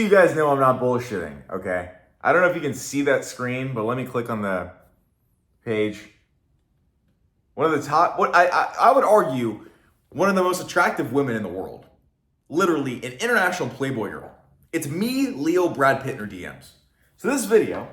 You guys know I'm not bullshitting, okay? I don't know if you can see that screen, but let me click on the page. One of the top, I would argue, one of the most attractive women in the world. Literally an international Playboy girl. It's me, Leo, Brad Pitt in her DMs. So this video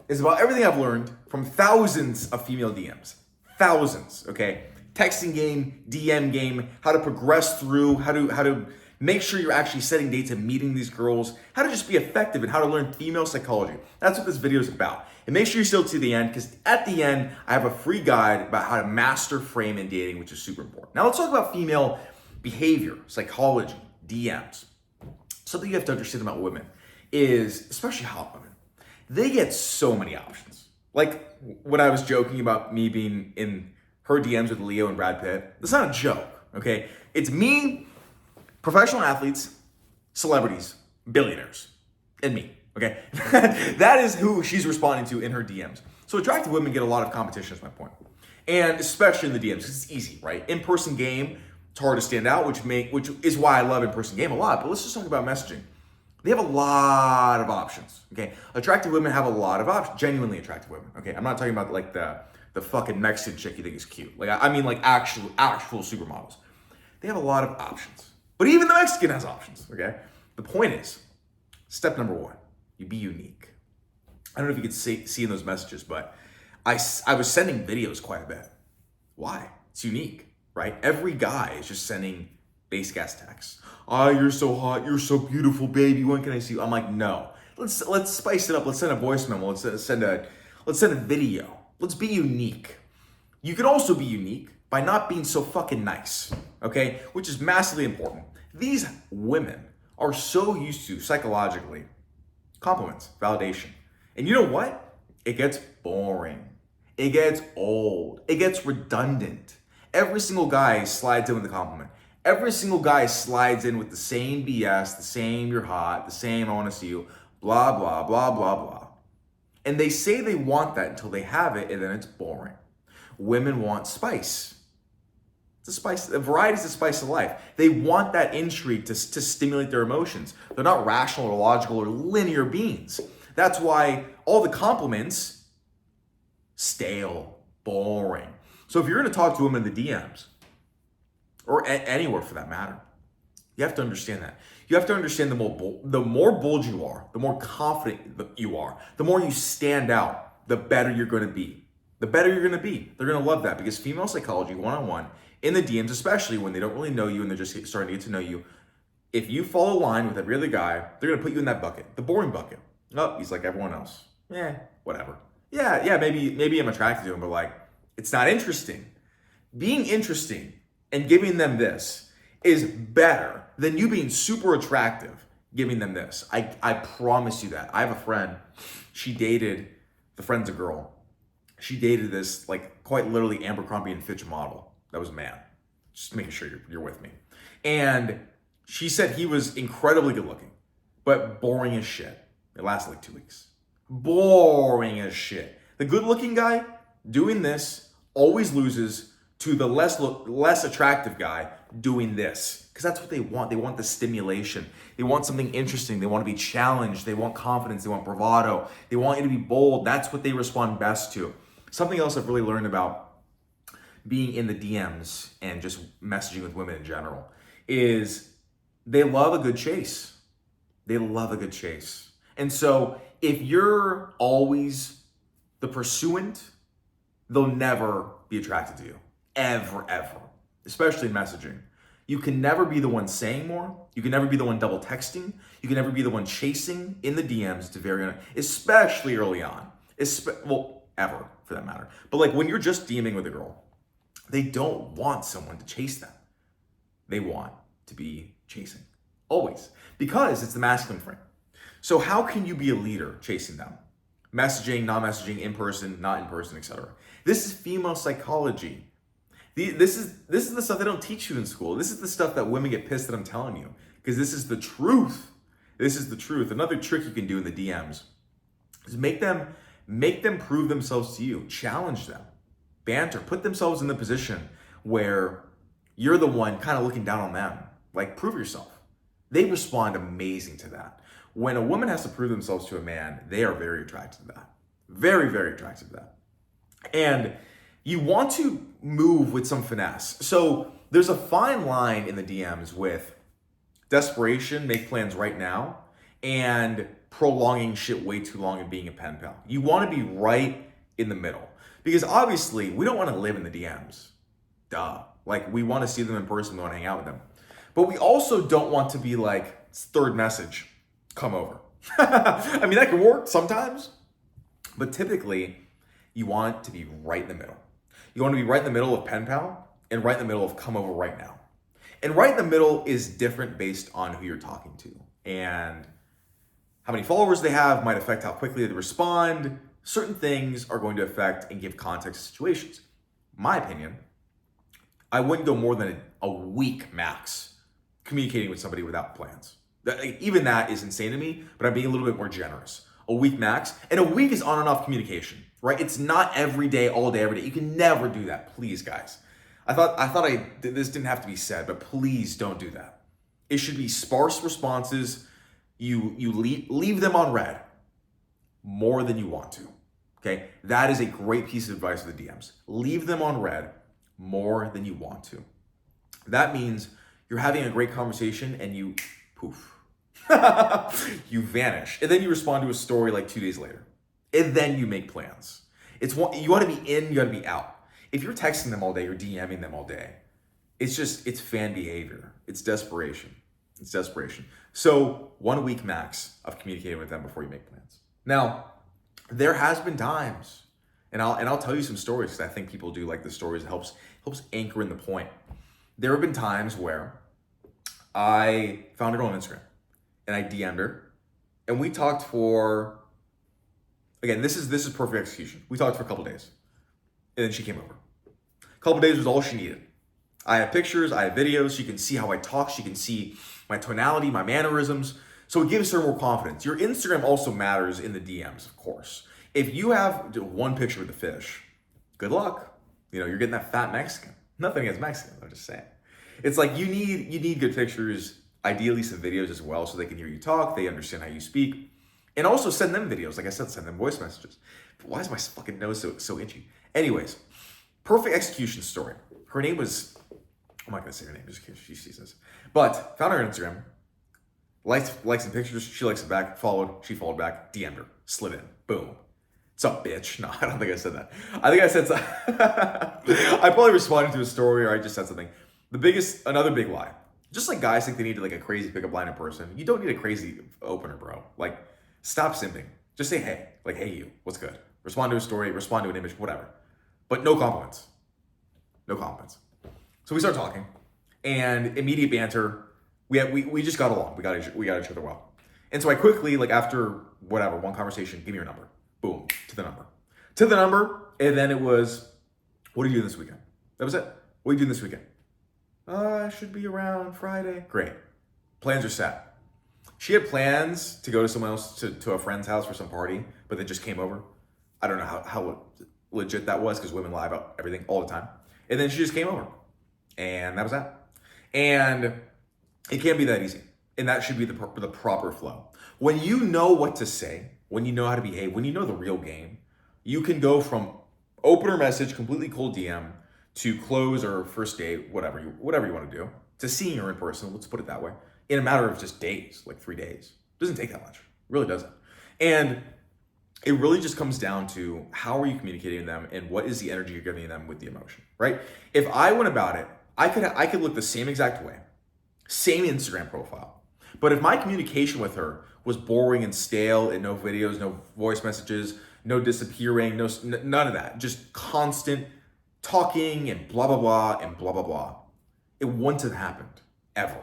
is about everything I've learned from thousands of female DMs. Thousands, okay? Texting game, DM game, how to progress through, how to make sure you're actually setting dates and meeting these girls, how to just be effective and how to learn female psychology. That's what this video is about. And make sure you still to the end, because at the end, I have a free guide about how to master frame in dating, which is super important. Now let's talk about female behavior, psychology, DMs. Something you have to understand about women is, especially hot women, they get so many options. Like when I was joking about me being in her DMs with Leo and Brad Pitt, that's not a joke, okay? It's me, professional athletes, celebrities, billionaires, and me, okay? That is who she's responding to in her DMs. So attractive women get a lot of competition is my point. And especially in the DMs, because it's easy, right? In-person game, it's hard to stand out, which is why I love in-person game a lot. But let's just talk about messaging. They have a lot of options, okay? Attractive women have a lot of options, genuinely attractive women, okay? I'm not talking about like the fucking Mexican chick you think is cute. Like, I mean like actual supermodels. They have a lot of options. But even the Mexican has options, okay? The point is, step number one, you be unique. I don't know if you can see in those messages, but I was sending videos quite a bit. Why? It's unique, right? Every guy is just sending basic ass texts. Oh, you're so hot. You're so beautiful, baby. When can I see you? I'm like, no. Let's spice it up. Let's send a voice memo. Let's send a video. Let's be unique. You can also be unique by not being so fucking nice, okay? Which is massively important. These women are so used to, psychologically, compliments, validation. And you know what? It gets boring. It gets old. It gets redundant. Every single guy slides in with a compliment. Every single guy slides in with the same BS, the same you're hot, the same I want to see you, blah, blah, blah, blah, blah. And they say they want that until they have it, and then it's boring. Women want spice. It's a spice. Variety is the spice of life. They want that intrigue to stimulate their emotions. They're not rational or logical or linear beings. That's why all the compliments, stale, boring. So if you're going to talk to women in the DMs, or anywhere for that matter, you have to understand that. You have to understand the more bold you are, the more confident you are, the more you stand out, the better you're going to be. The better you're going to be. They're going to love that, because female psychology, one-on-one, in the DMs, especially when they don't really know you and they're just starting to get to know you, if you fall a line with every other guy, they're going to put you in that bucket, the boring bucket. Oh, he's like everyone else. Whatever. Yeah, maybe I'm attracted to him, but like, it's not interesting. Being interesting and giving them this is better than you being super attractive, giving them this. I promise you that. I have a friend, the friend's a girl. She dated this, like, quite literally Abercrombie and Fitch model. That was a man. Just making sure you're with me. And she said he was incredibly good looking, but boring as shit. It lasted like 2 weeks. Boring as shit. The good looking guy doing this always loses to the less attractive guy doing this. Because that's what they want. They want the stimulation. They want something interesting. They want to be challenged. They want confidence. They want bravado. They want you to be bold. That's what they respond best to. Something else I've really learned about being in the DMs and just messaging with women in general is they love a good chase. They love a good chase. And so if you're always the pursuant, they'll never be attracted to you. Ever. Especially in messaging. You can never be the one saying more. You can never be the one double texting. You can never be the one chasing in the DMs to especially early on. Ever for that matter. But like when you're just DMing with a girl, they don't want someone to chase them. They want to be chasing. Always. Because it's the masculine frame. So how can you be a leader chasing them? Messaging, not messaging, in person, not in person, etc. This is female psychology. This is the stuff they don't teach you in school. This is the stuff that women get pissed that I'm telling you. Because this is the truth. This is the truth. Another trick you can do in the DMs is make them prove themselves to you. Challenge them. Banter. Put themselves in the position where you're the one kind of looking down on them. Like, prove yourself. They respond amazing to that. when a woman has to prove themselves to a man, they are very attracted to that. Very, very attracted to that. And you want to move with some finesse. So there's a fine line in the DMs with desperation, make plans right now, and prolonging shit way too long and being a pen pal. You want to be right in the middle. Because obviously, we don't want to live in the DMs. Duh. Like, we want to see them in person, we want to hang out with them. But we also don't want to be like, third message, come over. I mean, that can work sometimes. But typically, you want to be right in the middle. You want to be right in the middle of pen pal and right in the middle of come over right now. And right in the middle is different based on who you're talking to. And how many followers they have might affect how quickly they respond. Certain things are going to affect and give context to situations. My opinion, I wouldn't go more than a week max communicating with somebody without plans. Even that is insane to me, but I'm being a little bit more generous. A week max. And a week is on and off communication, right? It's not every day, all day, every day. You can never do that, please, guys. I thought this didn't have to be said, but please don't do that. It should be sparse responses. You leave them on red more than you want to. Okay, that is a great piece of advice for the DMs. Leave them on red more than you want to. That means you're having a great conversation and you poof. You vanish. And then you respond to a story like 2 days later. And then you make plans. You want to be in, you got to be out. If you're texting them all day, you're DMing them all day, it's fan behavior. It's desperation. It's desperation. So 1 week max of communicating with them before you make plans. Now, there has been times, and I'll tell you some stories because I think people do like the stories. It helps anchor in the point. There have been times where I found a girl on Instagram and I DM'd her and we talked for, again, this is perfect execution. We talked for a couple days and then she came over. A couple days was all she needed. I have pictures, I have videos. She can see how I talk. She can see my tonality, my mannerisms. So it gives her more confidence. Your Instagram also matters in the DMs, of course. If you have one picture with a fish, good luck. You're getting that fat Mexican. Nothing against Mexicans, I'm just saying. It's like you need good pictures, ideally some videos as well, so they can hear you talk, they understand how you speak. And also send them videos. Like I said, send them voice messages. Why is my fucking nose so itchy? Anyways, perfect execution story. Her name was, I'm not gonna say her name just in case she sees this. But found her on Instagram. Liked some pictures, she likes it back, she followed back, DM'd her, slid in, boom. What's up, bitch? No, I don't think I said that. I think I said I probably responded to a story or I just said something. Another big lie. Just like guys think they need like a crazy pickup line in person, you don't need a crazy opener, bro. Like, stop simping. Just say, hey, like, hey you, what's good? Respond to a story, respond to an image, whatever. But no compliments. No compliments. So we start talking and immediate banter. We just got along. We got each other well. And so I quickly, like after whatever, one conversation, give me your number. Boom, to the number. And then it was, what are you doing this weekend? That was it. What are you doing this weekend? I should be around Friday. Great. Plans are set. She had plans to go to someone else, to a friend's house for some party, but then just came over. I don't know how legit that was because women lie about everything all the time. And then she just came over. And that was that. And it can't be that easy. And that should be the proper flow. When you know what to say, when you know how to behave, when you know the real game, you can go from opener message, completely cold DM, to close or first date, whatever you want to do, to seeing her in person, let's put it that way, in a matter of just days, like 3 days. It doesn't take that much. It really doesn't. And it really just comes down to how are you communicating with them and what is the energy you're giving them with the emotion, right? If I went about it, I could look the same exact way, same Instagram profile. But if my communication with her was boring and stale and no videos, no voice messages, no disappearing, none of that, just constant talking and blah, blah, blah, and blah, blah, blah, it wouldn't have happened ever.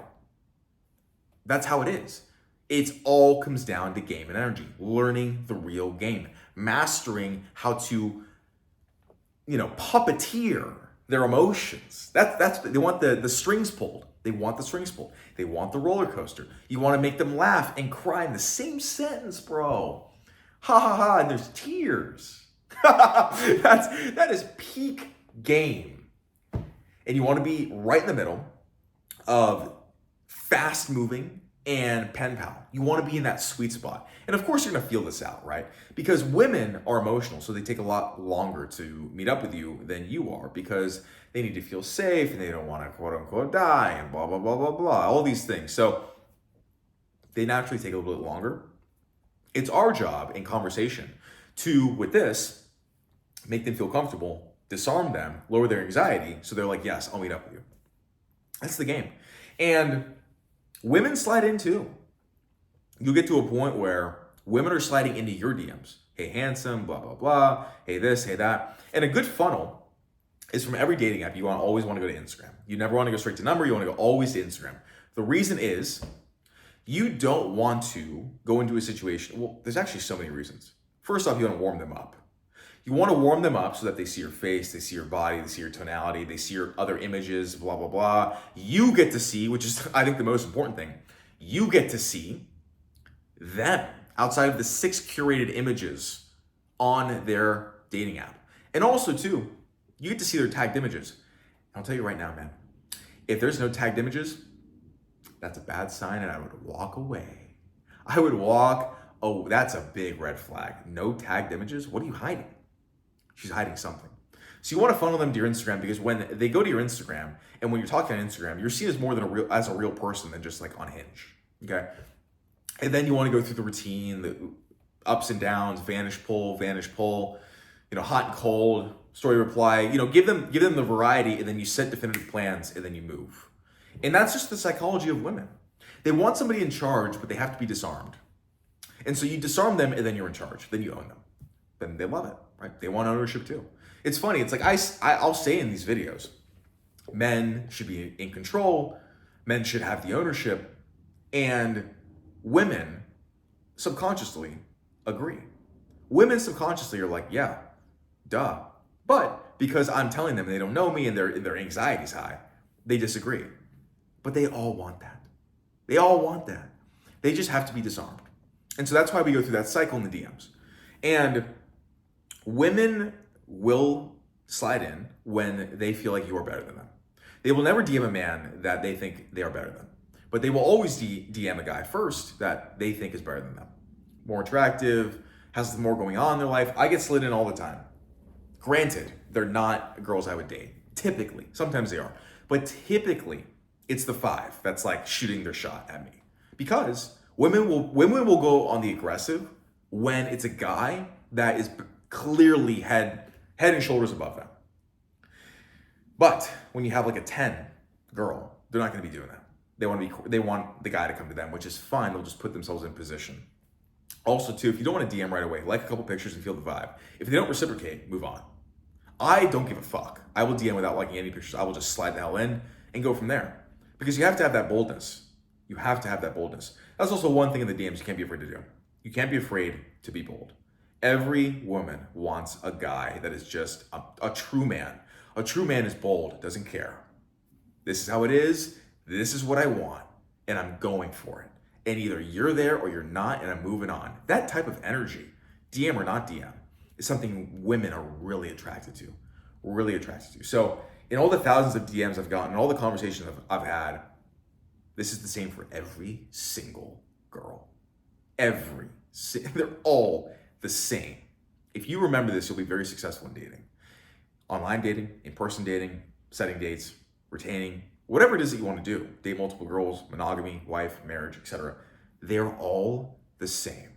That's how it is. It all comes down to game and energy, learning the real game, mastering how to, puppeteer their emotions. That's they want the strings pulled. They want the strings pulled. They want the roller coaster. You want to make them laugh and cry in the same sentence, bro. Ha ha ha, and there's tears. That is peak game. And you want to be right in the middle of fast moving, and pen pal. You want to be in that sweet spot. And of course, you're going to feel this out, right? Because women are emotional, so they take a lot longer to meet up with you than you are because they need to feel safe and they don't want to quote unquote die and blah, blah, blah, blah, blah, all these things. So they naturally take a little bit longer. It's our job in conversation to, with this, make them feel comfortable, disarm them, lower their anxiety, so they're like, yes, I'll meet up with you. That's the game. And women slide in too. You'll get to a point where women are sliding into your DMs. Hey, handsome, blah, blah, blah. Hey, this, hey, that. And a good funnel is from every dating app. You always want to go to Instagram. You never want to go straight to number. You want to go always to Instagram. The reason is you don't want to go into a situation. Well, there's actually so many reasons. First off, you want to warm them up. You want to warm them up so that they see your face, they see your body, they see your tonality, they see your other images, blah, blah, blah. You get to see, which is, I think, the most important thing. You get to see them outside of the 6 curated images on their dating app. And also, too, you get to see their tagged images. And I'll tell you right now, man, if there's no tagged images, that's a bad sign and I would walk away. I would walk, oh, that's a big red flag. No tagged images? What are you hiding? She's hiding something. So you want to funnel them to your Instagram because when they go to your Instagram and when you're talking on Instagram, you're seen as more than a real person than just like on Hinge, okay? And then you want to go through the routine, the ups and downs, vanish pull, hot and cold, story reply, give them the variety and then you set definitive plans and then you move. And that's just the psychology of women. They want somebody in charge, but they have to be disarmed. And so you disarm them and then you're in charge. Then you own them. Then they love it, right? They want ownership too. It's funny. It's like I'll say in these videos, men should be in control. Men should have the ownership. And women subconsciously agree. Women subconsciously are like, yeah, duh. But because I'm telling them they don't know me and their anxiety's high, they disagree. But they all want that. They all want that. They just have to be disarmed. And so that's why we go through that cycle in the DMs. And women will slide in when they feel like you are better than them. They will never DM a man that they think they are better than. But they will always DM a guy first that they think is better than them. More attractive, has more going on in their life. I get slid in all the time. Granted, they're not girls I would date. Typically. Sometimes they are. But typically, it's the 5 that's like shooting their shot at me. Because women will go on the aggressive when it's a guy that is clearly head and shoulders above them. But when you have like a 10 girl, they're not going to be doing that. They want the guy to come to them, which is fine. They'll just put themselves in position. Also, too, if you don't want to DM right away, like a couple pictures and feel the vibe. If they don't reciprocate, move on. I don't give a fuck. I will DM without liking any pictures. I will just slide the hell in and go from there. Because you have to have that boldness. You have to have that boldness. That's also one thing in the DMs you can't be afraid to do. You can't be afraid to be bold. Every woman wants a guy that is just a true man. A true man is bold, doesn't care. This is how it is. This is what I want. And I'm going for it. And either you're there or you're not, and I'm moving on. That type of energy, DM or not DM, is something women are really attracted to. Really attracted to. So in all the thousands of DMs I've gotten, all the conversations I've had, this is the same for every single girl. They're all the same. If you remember this, you'll be very successful in dating. Online dating, in-person dating, setting dates, retaining, whatever it is that you want to do, date multiple girls, monogamy, wife, marriage, etc. They're all the same.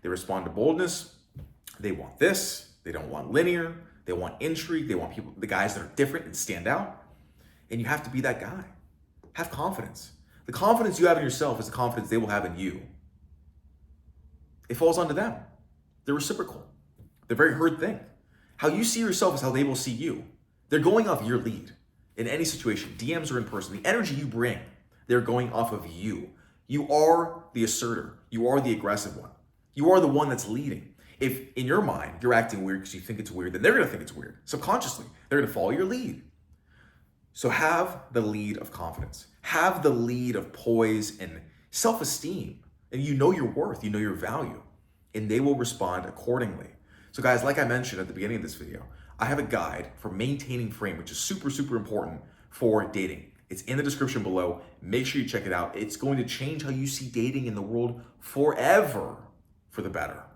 They respond to boldness. They want this. They don't want linear. They want intrigue. They want the guys that are different and stand out. And you have to be that guy. Have confidence. The confidence you have in yourself is the confidence they will have in you. It falls onto them. They're reciprocal. They're a very hard thing. How you see yourself is how they will see you. They're going off your lead. In any situation, DMs or in person, the energy you bring, they're going off of you. You are the asserter. You are the aggressive one. You are the one that's leading. If in your mind you're acting weird because you think it's weird, then they're going to think it's weird. Subconsciously, they're going to follow your lead. So have the lead of confidence. Have the lead of poise and self-esteem. And you know your worth, you know your value. And they will respond accordingly. So guys, like I mentioned at the beginning of this video, I have a guide for maintaining frame, which is super, super important for dating. It's in the description below. Make sure you check it out. It's going to change how you see dating in the world forever for the better.